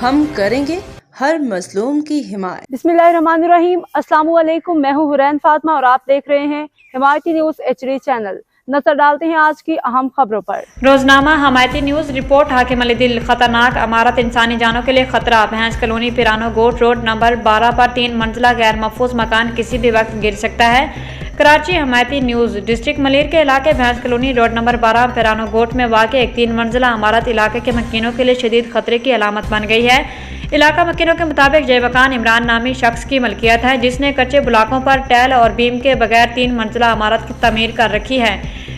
हम करेंगे हर मजलूम की हिमायत। बिस्मिल्लाहिर्रहमानिर्रहीम। अस्सलाम वालेकुम। मैं हूँ हुरैन फातिमा और आप देख रहे हैं हिमायती न्यूज HD चैनल। नजर डालते हैं आज की अहम खबरों पर। रोजनामा हिमायती न्यूज रिपोर्ट हाकिम अली दिल खतरनाक इमारत इंसानी जानों के लिए खतरा। भैंस कॉलोनी पिरानो गोट रोड नंबर 12 पर 3 मंजिला गैर महफूज मकान किसी भी वक्त गिर सकता है। कराची हिमायती न्यूज डिस्ट्रिक्ट मलिर के इलाके भैंस कॉलोनी रोड नंबर 12 पिरानो गोट में वाक़ एक 3 मंजिला इमारत इलाके के मकीनों के लिए शदीद खतरे की अलामत बन गई है। इलाका मकीनों के मुताबिक जयवकान इमरान नामी शख्स की मलकियत है, जिसने कच्चे ब्लॉकों पर टैल और बीम के बगैर 3 मंजिला इमारत की तमीर कर रखी है।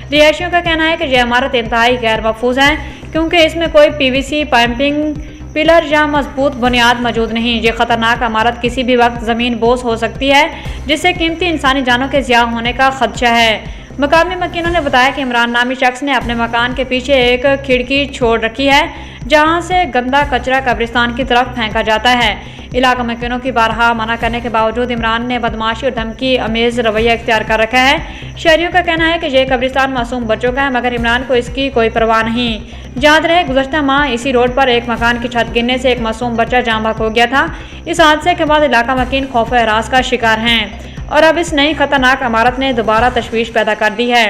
रिहायशियों का कहना है कि यह इमारत इंतहाई गैर महफूज है, क्योंकि इसमें कोई PVC पाइपिंग, पिलर या मजबूत बुनियाद मौजूद नहीं। ये खतरनाक इमारत किसी भी वक्त ज़मीन बोस हो सकती है, जिससे कीमती इंसानी जानों के ज़िया होने का खदशा है। मकामी मकीनों ने बताया कि इमरान नामी शख्स ने अपने मकान के पीछे एक खिड़की छोड़ रखी है, जहां से गंदा कचरा कब्रिस्तान की तरफ फेंका जाता है। इलाका मकीनों की बारहा मना करने के बावजूद इमरान ने बदमाशी और धमकी अमेज रवैया इख्तियार कर रखा है। शहरियों का कहना है कि यह कब्रिस्तान मासूम बच्चों का है, मगर इमरान को इसकी कोई परवाह नहीं। याद रहे, गुज़श्ता माह इसी रोड पर एक मकान की छत गिरने से एक मासूम बच्चा जाँ बहक हो गया था। इस हादसे के बाद इलाका मकीन खौफ व हरास का शिकार हैं और अब इस नई खतरनाक इमारत ने दोबारा तशवीश पैदा कर दी है।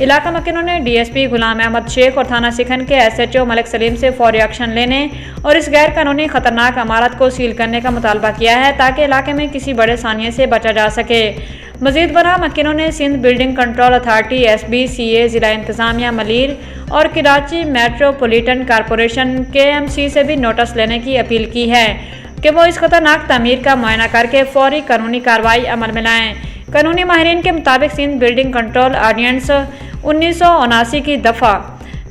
इलाका मकीनों ने DSP गुलाम अहमद शेख और थाना सिखन के SHO मलिक सलीम से फौरी एक्शन लेने और इस गैर कानूनी खतरनाक इमारत को सील करने का मुतालबा किया है, ताकि इलाके में किसी बड़े सानिये से बचा जा सके। मजीद बरहा मकीनों ने Sindh building control authority SBCA, जिला इंतजामिया मलिर और कराची मेट्रोपोलिटन कॉरपोरेशन KMC से भी नोटिस लेने की अपील की है कि वो इस खतरनाक तमीर का मुआयना करके फौरी कानूनी कार्रवाई अमल में लाएँ। कानूनी माहिरीन के मुताबिक सिंध बिल्डिंग कंट्रोल ऑर्डिनेंस 1979 की दफ़ा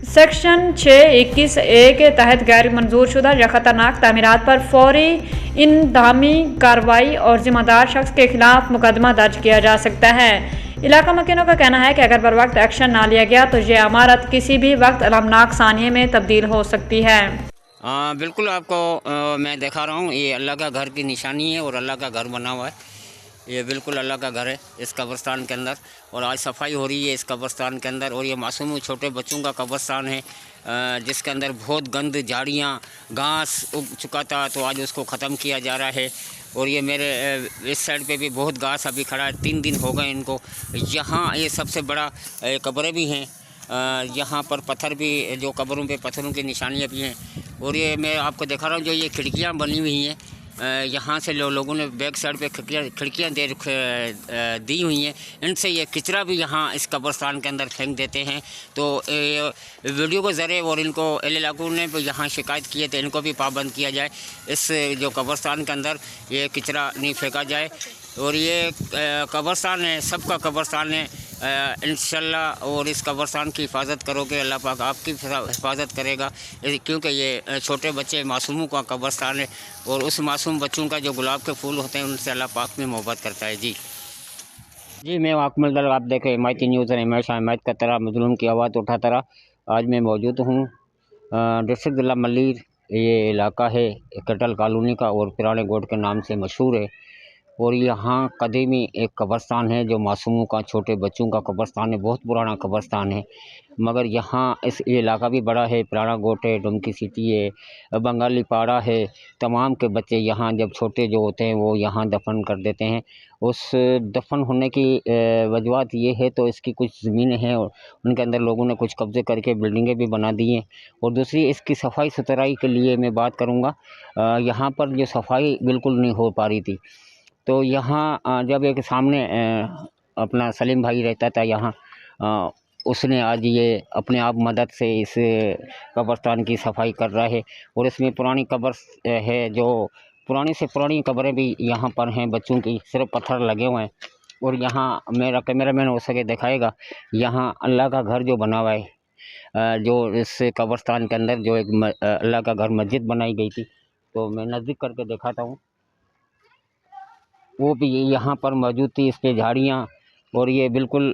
सेक्शन 621A के तहत गैर मंजूर शुदा या खतरनाक तामीरात पर फौरी इंतजामी कार्रवाई और जिम्मेदार शख्स के खिलाफ मुकदमा दर्ज किया जा सकता है। इलाका मकीनों का कहना है कि अगर बर वक्त एक्शन ना लिया गया तो ये इमारत किसी भी वक्त अलमनाक सानिये में तब्दील हो सकती है। बिल्कुल आपको मैं दिखा रहा हूँ, ये अल्लाह का घर की निशानी है और अल्लाह का घर बना हुआ है। ये बिल्कुल अल्लाह का घर है इस कब्रिस्तान के अंदर, और आज सफाई हो रही है इस कब्रिस्तान के अंदर। और ये मासूम छोटे बच्चों का कब्रिस्तान है, जिसके अंदर बहुत गंद, झाड़ियाँ, घास उग चुका था, तो आज उसको ख़त्म किया जा रहा है। और ये मेरे इस साइड पे भी बहुत घास अभी खड़ा है, 3 दिन हो गए इनको। यहाँ ये सबसे बड़ा कब्रें भी हैं, यहाँ पर पत्थर भी, जो कब्रों पे पत्थरों की निशानियाँ भी हैं। और ये मैं आपको दिखा रहा हूँ, जो ये खिड़कियाँ बनी हुई हैं, यहाँ से लोगों ने बैक साइड पे खिड़कियाँ दी हुई हैं, इनसे ये कचरा भी यहाँ इस कब्रिस्तान के अंदर फेंक देते हैं। तो वीडियो के ज़रिए और इनको इलाकों ने यहाँ शिकायत की है, तो इनको भी पाबंद किया जाए, इस जो कब्रिस्तान के अंदर ये कचरा नहीं फेंका जाए। और ये कब्रिस्तान है, सबका कब्रिस्तान है इंशाल्लाह। और इस कब्रिस्तान की हिफाजत करोगे, अल्लाह पाक आपकी हिफाजत करेगा, क्योंकि ये छोटे बच्चे मासूमों का कब्रिस्तान है। और उस मासूम बच्चों का जो गुलाब के फूल होते हैं, उनसे अल्लाह पाक में मोहब्बत करता है। जी मैं वाकमल दल, आप देखें हिमायती न्यूज़ है, हमेशा हिमायत का तरह, मजलूम की आवाज़ उठाता रहा। आज मैं मौजूद हूँ डिस्ट्रिक्ट ज़िला मलिर, ये इलाका है कटल कॉलोनी का और पुराने गोट के नाम से मशहूर है। और यहाँ कदीमी एक कब्रिस्तान है, जो मासूमों का, छोटे बच्चों का कब्रिस्तान है, बहुत पुराना कब्रिस्तान है। मगर यहाँ ये इलाका भी बड़ा है, पुराना गोट है, डुमकी सिटी है, बंगाली पाड़ा है। तमाम के बच्चे यहाँ जब छोटे जो होते हैं वो यहाँ दफन कर देते हैं। उस दफन होने की वजूहत ये है, तो इसकी कुछ ज़मीनें हैं और उनके अंदर लोगों ने कुछ कब्ज़े करके बिल्डिंगें भी बना दी हैं। और दूसरी इसकी सफाई सुथराई के लिए मैं बात करूँगा, यहाँ पर जो सफाई बिल्कुल नहीं हो पा रही थी। तो यहाँ जब एक सामने अपना सलीम भाई रहता था यहाँ, उसने आज ये अपने आप मदद से इस कब्रिस्तान की सफाई कर रहा है। और इसमें पुरानी कब्र है, जो पुरानी से पुरानी कब्रें भी यहाँ पर हैं बच्चों की, सिर्फ पत्थर लगे हुए हैं। और यहाँ मेरा कैमरामैन हो सके दिखाएगा, यहाँ अल्लाह का घर जो बना हुआ है, जो इस कब्रिस्तान के अंदर जो एक अल्लाह का घर मस्जिद बनाई गई थी, तो मैं नज़दीक करके दिखाता हूँ, वो भी यहाँ पर मौजूद थी। इस पे झाड़ियाँ, और ये बिल्कुल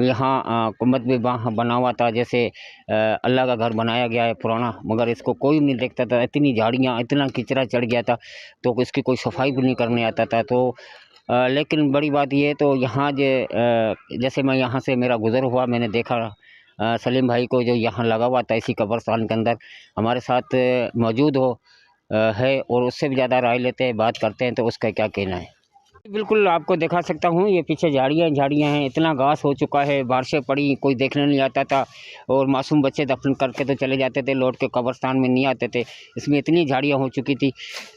यहाँ कुम्मत भी बना हुआ था, जैसे अल्लाह का घर बनाया गया है पुराना, मगर इसको कोई नहीं देखता था। इतनी झाड़ियाँ, इतना कचरा चढ़ गया था, तो इसकी कोई सफाई भी नहीं करने आता था। तो लेकिन बड़ी बात ये है, तो यहाँ जैसे मैं यहाँ से मेरा गुज़र हुआ, मैंने देखा सलीम भाई को जो यहाँ लगा हुआ था इसी कब्रिस्तान के अंदर, हमारे साथ मौजूद हो, है और उससे भी ज़्यादा राय लेते हैं, बात करते हैं, तो उसका क्या कहना है। बिल्कुल आपको दिखा सकता हूँ, ये पीछे झाड़ियाँ हैं, इतना घास हो चुका है, बारिशें पड़ी, कोई देखने नहीं आता था और मासूम बच्चे दफन करके तो चले जाते थे, लौट के कब्रिस्तान में नहीं आते थे। इसमें इतनी झाड़ियाँ हो चुकी थी।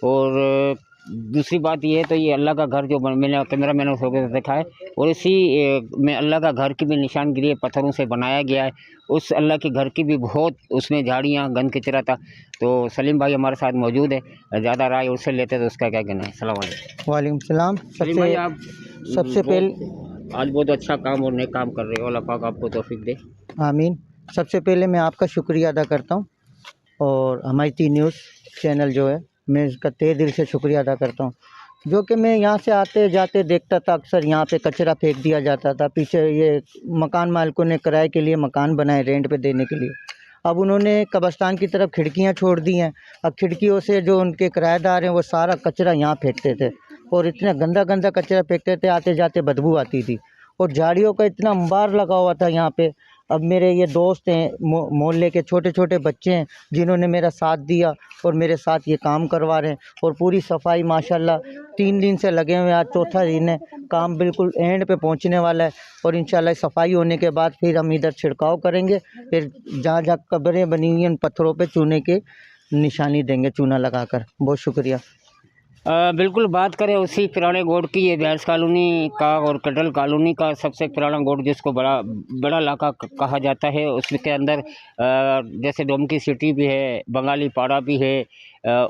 और दूसरी बात ये है, तो ये अल्लाह का घर जो मैंने कैमरा मैंने होकर देखा है, और इसी में अल्लाह का घर की भी निशानगिरी है, पत्थरों से बनाया गया है। उस अल्लाह के घर की भी बहुत उसमें झाड़ियाँ, गंद कचरा था। तो सलीम भाई हमारे साथ मौजूद है, ज़्यादा राय उससे लेते तो उसका क्या कहना है। अस्सलाम वालेकुम। वालेकुम सलाम। सलीम भाई, आप सबसे पहले आज बहुत अच्छा काम और नेक काम कर रहे हो, अल्लाह पाक आपको तौफीक दे। आमीन। सबसे पहले मैं आपका शुक्रिया अदा करता हूँ और हिमायती न्यूज़ चैनल जो है, मैं इसका तहे दिल से शुक्रिया अदा करता हूँ। जो कि मैं यहाँ से आते जाते देखता था, अक्सर यहाँ पे कचरा फेंक दिया जाता था। पीछे ये मकान मालिकों ने किराए के लिए मकान बनाए, रेंट पे देने के लिए। अब उन्होंने कब्रिस्तान की तरफ खिड़कियाँ छोड़ दी हैं। अब खिड़कियों से जो उनके किराएदार हैं वो सारा कचरा यहाँ फेंकते थे और इतना गंदा गंदा कचरा फेंकते थे, आते जाते बदबू आती थी और झाड़ियों का इतना अंबार लगा हुआ था यहाँ पे। अब मेरे ये दोस्त हैं, मोहल्ले के छोटे छोटे बच्चे हैं जिन्होंने मेरा साथ दिया और मेरे साथ ये काम करवा रहे हैं। और पूरी सफाई माशाल्लाह 3 दिन से लगे हुए हैं, आज चौथा दिन है। काम बिल्कुल एंड पे पहुंचने वाला है और इंशाल्लाह सफाई होने के बाद फिर हम इधर छिड़काव करेंगे। फिर जहाँ जहाँ कब्रें बनी हुई हैं उन पत्थरों पे चूने के निशानी देंगे, चूना लगाकर। बहुत शुक्रिया। बिल्कुल बात करें उसी पुराने गोड की, ये भैंस कॉलोनी का और कटल कॉलोनी का सबसे पुराना गोड जिसको बड़ा इलाका कहा जाता है, उसके अंदर जैसे डोम की सिटी भी है, बंगाली पाड़ा भी है।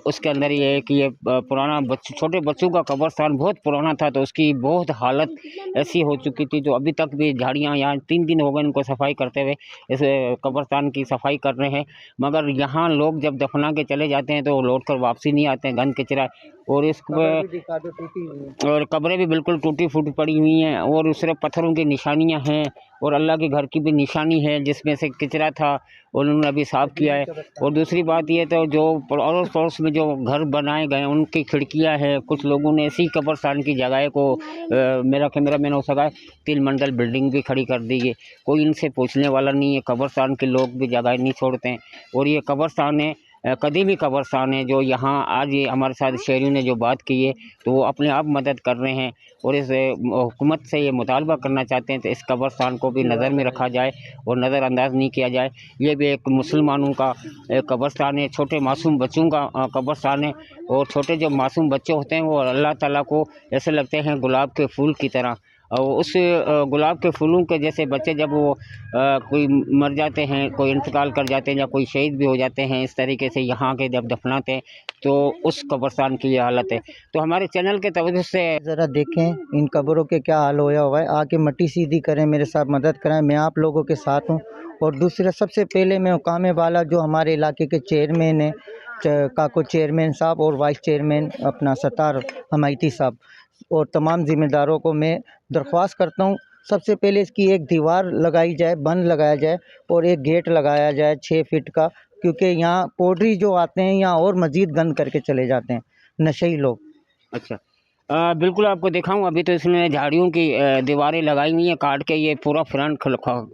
उसके अंदर ये है कि ये पुराना छोटे बच्चों का कब्रिस्तान बहुत पुराना था, तो उसकी बहुत हालत ऐसी हो चुकी थी। तो अभी तक भी झाड़ियाँ, यहाँ 3 दिन हो गए इनको सफाई करते हुए, इस कब्रिस्तान की सफाई कर रहे हैं। मगर यहाँ लोग जब दफना के चले जाते हैं तो लौट कर वापसी नहीं आते हैं, गंद कचरा। और इस और कब्रें भी बिल्कुल टूटी फूटी पड़ी हुई हैं और सिर्फ पत्थरों की निशानियां हैं और अल्लाह के घर की भी निशानी है जिसमें से कचरा था, उन्होंने अभी साफ़ किया है। और दूसरी बात ये तो जो अड़ोस पड़ोस में जो घर बनाए गए उनकी खिड़कियां हैं, कुछ लोगों ने इसी कब्रिस्तान की जगह को मेरा कैमरा मैन हो सका 3 मंजिल बिल्डिंग भी खड़ी कर दी है। कोई इनसे पूछने वाला नहीं है, कब्रिस्तान के लोग भी जगह नहीं छोड़ते हैं। और ये कब्रिस्तान है, कदीमी कब्रिस्तान है, जो यहाँ आज ये हमारे साथ शहरियों ने जो बात की है तो वो अपने आप मदद कर रहे हैं और इस हुकूमत से ये मुतालबा करना चाहते हैं तो इस कब्रिस्तान को भी नज़र में रखा जाए और नज़रअंदाज नहीं किया जाए। ये भी एक मुसलमानों का कब्रिस्तान है, छोटे मासूम बच्चों का कब्रिस्तान है। और छोटे जो मासूम बच्चे होते हैं वो अल्लाह ताला को ऐसे लगते हैं गुलाब के फूल की तरह। और उस गुलाब के फूलों के जैसे बच्चे जब वो कोई मर जाते हैं, कोई इंतकाल कर जाते हैं या कोई शहीद भी हो जाते हैं, इस तरीके से यहाँ के जब दफनाते हैं तो उस कब्रिस्तान की ये हालत है। तो हमारे चैनल के तवज्जो से ज़रा देखें इन कब्रों के क्या हाल होया हुआ है, आके मट्टी सीधी करें, मेरे साथ मदद कराएं, मैं आप लोगों के साथ हूँ। और दूसरा सबसे पहले मैं हुकाम वाला जो हमारे इलाके के चेयरमैन हैं, काको चेयरमैन साहब और वाइस चेयरमैन अपना सत्तार हमायती साहब और तमाम ज़िम्मेदारों को मैं दरख्वास्त करता हूँ, सबसे पहले इसकी एक दीवार लगाई जाए, बंद लगाया जाए और एक गेट लगाया जाए 6 फीट का, क्योंकि यहाँ पोड्री जो आते हैं यहाँ और मज़ीद गंद करके चले जाते हैं नशेई लोग। अच्छा, बिल्कुल आपको दिखाऊं, अभी तो इसमें झाड़ियों की दीवारें लगाई हुई हैं काट के। ये पूरा फ्रंट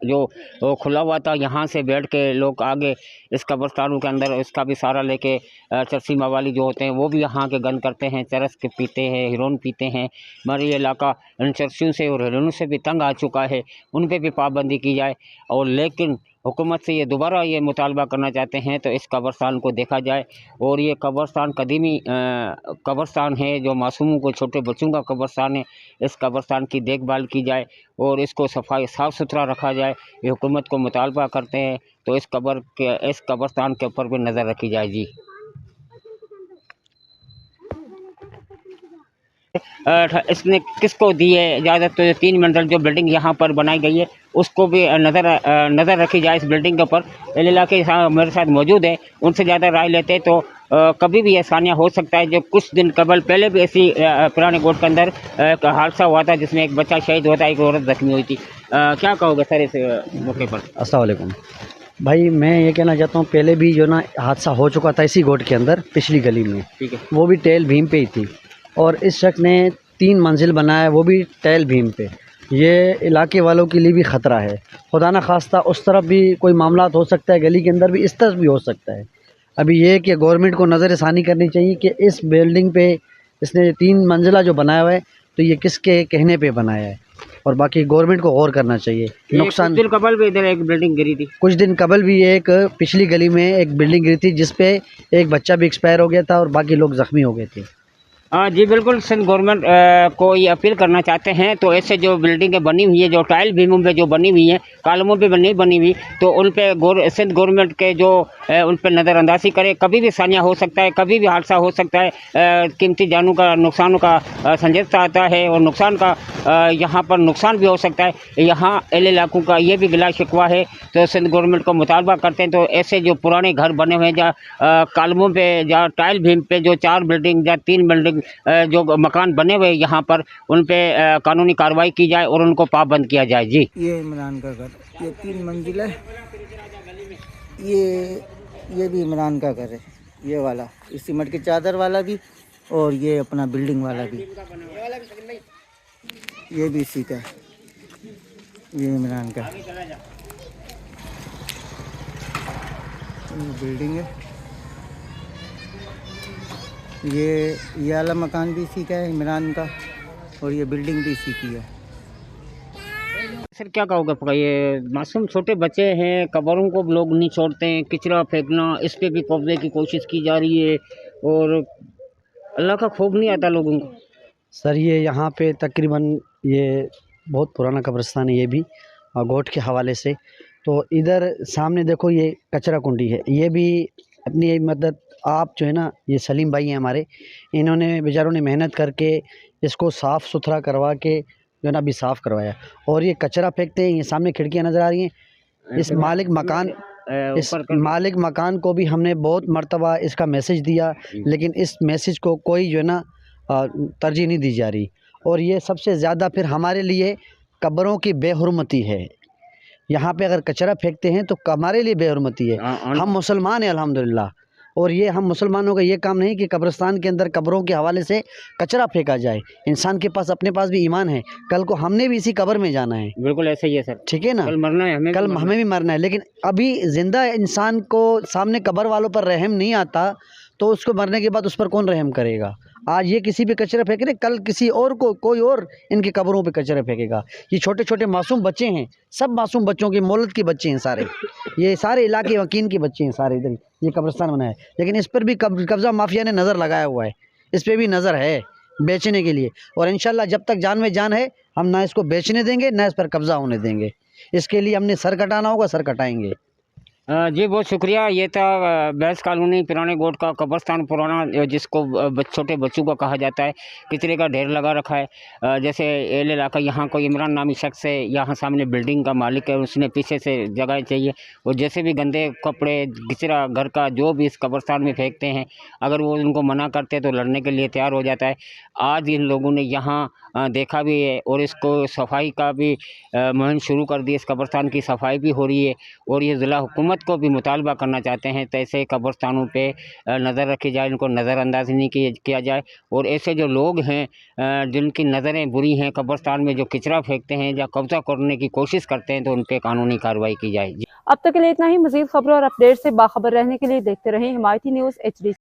जो खुला हुआ था, यहाँ से बैठ के लोग आगे इस कब्रिस्तानों के अंदर इसका भी सहारा लेके चरसी मवाली जो होते हैं वो भी यहाँ के गंद करते हैं, चरस के पीते हैं, हिरोन पीते हैं। हमारे ये इलाका इन चरसियों से और हिरोनों से भी तंग आ चुका है, उन पर भी पाबंदी की जाए। और लेकिन हुकूमत से ये दोबारा ये मुतालबा करना चाहते हैं तो इस कब्रिस्तान को देखा जाए। और ये कब्रिस्तान कदीमी कब्रिस्तान है, जो मासूमों को छोटे बच्चों का कब्रिस्तान है। इस कब्रिस्तान की देखभाल की जाए और इसको साफ़ सुथरा रखा जाए, ये हुकूमत को मुतालबा करते हैं। तो इस कब्रिस्तान के ऊपर भी नज़र रखी जाए जी। इसने किसको दी है इजाज़त? तो 3 मंजिल जो बिल्डिंग यहाँ पर बनाई गई है उसको भी नज़र रखी जाए इस बिल्डिंग के ऊपर। इलाके मेरे साथ मौजूद है, उनसे ज़्यादा राय लेते तो कभी भी आसानियाँ हो सकता है। जो कुछ दिन कबल पहले भी ऐसी पुराने कोर्ट के अंदर एक हादसा हुआ था जिसमें एक बच्चा शहीद हुआ था, एक औरत जख्मी हुई थी। क्या कहोगे सर इस मौके पर? अस्सलाम वालेकुम भाई, मैं ये कहना चाहता हूँ, पहले भी जो ना हादसा हो चुका था इसी गोट के अंदर पिछली गली में, ठीक है, वो भी टेल भीम पे ही थी। और इस शख्स ने 3 मंजिल बनाया, वो भी टेल भीम पे। ये इलाके वालों के लिए भी ख़तरा है, खुदा न खास्ता उस तरफ भी कोई मामला हो सकता है, गली के अंदर भी इस तरफ भी हो सकता है। अभी ये कि गवर्नमेंट को नज़रसानी करनी चाहिए कि इस बिल्डिंग पे इसने 3 मंजिला जो बनाया हुआ है तो ये किसके कहने पे बनाया है, और बाकी गवर्नमेंट को गौर करना चाहिए। नुकसान कुछ दिन कबल भी इधर एक बिल्डिंग गिरी थी। कुछ दिन कबल भी एक पिछली गली में एक बिल्डिंग गिरी थी जिसपे एक बच्चा भी एक्सपायर हो गया था और बाकी लोग ज़ख्मी हो गए थे। जी बिल्कुल, सिंध गवर्नमेंट को ये अपील करना चाहते हैं तो ऐसे जो बिल्डिंगें बनी हुई है, जो टाइल बीमों पे जो बनी हुई है, कॉलमों पे नहीं बनी हुई, तो उन पे सिंध गवर्नमेंट के जो उन पे नज़रअंदाजी करे। कभी भी सानिया हो सकता है, कभी भी हादसा हो सकता है, कीमती जानों का नुकसान का संजीदता आता है और नुकसान का यहाँ पर नुकसान भी हो सकता है। यहाँ एल इलाकों का ये भी गिला शिकवा है, तो सिंध गवर्नमेंट को मुतालबा करते हैं तो ऐसे जो पुराने घर बने हुए हैं जहाँ कॉलमों पे या टाइल भीम पे जो 4 बिल्डिंग या 3 बिल्डिंग जो मकान बने हुए यहाँ पर, उन पे कानूनी कार्रवाई की जाए और उनको पाबंद किया जाए। जी, ये इमरान का घर, ये 3 मंजिल है, ये भी इमरान का घर है, ये वाला, इस सीमेंट की चादर वाला भी और ये अपना बिल्डिंग वाला भी, ये भी इसी का है, ये इमरान का ये बिल्डिंग है, ये वाला मकान भी इसी का है इमरान का, और ये बिल्डिंग भी इसी की है। सर क्या कहोगे आपका, ये मासूम छोटे बच्चे हैं, कब्रों को लोग नहीं छोड़ते हैं, कचरा फेंकना, इस पे भी कब्जे की कोशिश की जा रही है और अल्लाह का खौफ नहीं आता लोगों को। सर ये यहाँ पे तकरीबन ये बहुत पुराना कब्रिस्तान है, ये भी गोट के हवाले से। तो इधर सामने देखो ये कचरा कुंडी है, ये भी अपनी मदद आप जो है ना, ये सलीम भाई हैं हमारे, इन्होंने बेचारों ने मेहनत करके इसको साफ़ सुथरा करवा के जो है ना अभी साफ़ करवाया। और ये कचरा फेंकते हैं, ये सामने खिड़कियाँ नज़र आ रही हैं। इस मालिक मकान को भी हमने बहुत मर्तबा इसका मैसेज दिया, लेकिन इस मैसेज को कोई जो है ना तरजीह नहीं दी जा रही। और ये सबसे ज़्यादा फिर हमारे लिए कब्रों की बेहुरमती है। यहाँ पे अगर कचरा फेंकते हैं तो हमारे लिए बेहुरमती है। हम मुसलमान हैं अल्हम्दुलिल्लाह, और ये हम मुसलमानों का ये काम नहीं कि कब्रिस्तान के अंदर कब्रों के हवाले से कचरा फेंका जाए। इंसान के पास अपने पास भी ईमान है, कल को हमने भी इसी कब्र में जाना है। बिल्कुल ऐसा ही है सर, ठीक है ना, कल मरना है, कल हमें भी मरना है। लेकिन अभी ज़िंदा इंसान को सामने कब्र वालों पर रहम नहीं आता, तो उसको मरने के बाद उस पर कौन रहम करेगा। आज ये किसी पे कचरा फेंक रहे, कल किसी और को कोई और इनकी कब्रों पे कचरा फेंकेगा। ये छोटे छोटे मासूम बच्चे हैं, सब मासूम बच्चों के मौलद के बच्चे हैं सारे, ये सारे इलाके वकीन के बच्चे हैं सारे। इधर ये कब्रिस्तान बना है, लेकिन इस पर भी कब्ज़ा माफिया ने नज़र लगाया हुआ है, इस पर भी नज़र है बेचने के लिए। और इंशाल्लाह जब तक जान में जान है, हम ना इसको बेचने देंगे ना इस पर कब्ज़ा होने देंगे। इसके लिए हमने सर कटाना होगा, सर कटाएंगे। जी बहुत शुक्रिया। ये था बैस कॉलोनी पुराने गोट का कब्रिस्तान पुराना, जिसको छोटे बच्चों का कहा जाता है। कचरे का ढेर लगा रखा है। जैसे एल इलाका, यहाँ कोई इमरान नामी शख्स है, यहाँ सामने बिल्डिंग का मालिक है, उसने पीछे से जगह चाहिए, और जैसे भी गंदे कपड़े कचरा घर का जो भी इस कब्रिस्तान में फेंकते हैं, अगर वो उनको मना करते हैं तो लड़ने के लिए तैयार हो जाता है। आज इन लोगों ने यहाँ देखा भी है और इसको सफाई का भी मुहिम शुरू कर दी। इस कब्रिस्तान की सफाई भी हो रही है और ये ज़िला हुकूमत को भी मुतालबा करना चाहते हैं तो ऐसे कब्रिस्तानों पे नज़र रखी जाए, इनको नज़रअंदाज नहीं किया जाए। और ऐसे जो लोग हैं जिनकी नज़रें बुरी हैं, कब्रिस्तान में जो कचरा फेंकते हैं या कब्ज़ा करने की कोशिश करते हैं, तो उन पर कानूनी कार्रवाई की जाए। अब तक के लिए इतना ही। मज़ीद खबरों और अपडेट से बाखबर रहने के लिए देखते रहें हिमायती न्यूज़ HD।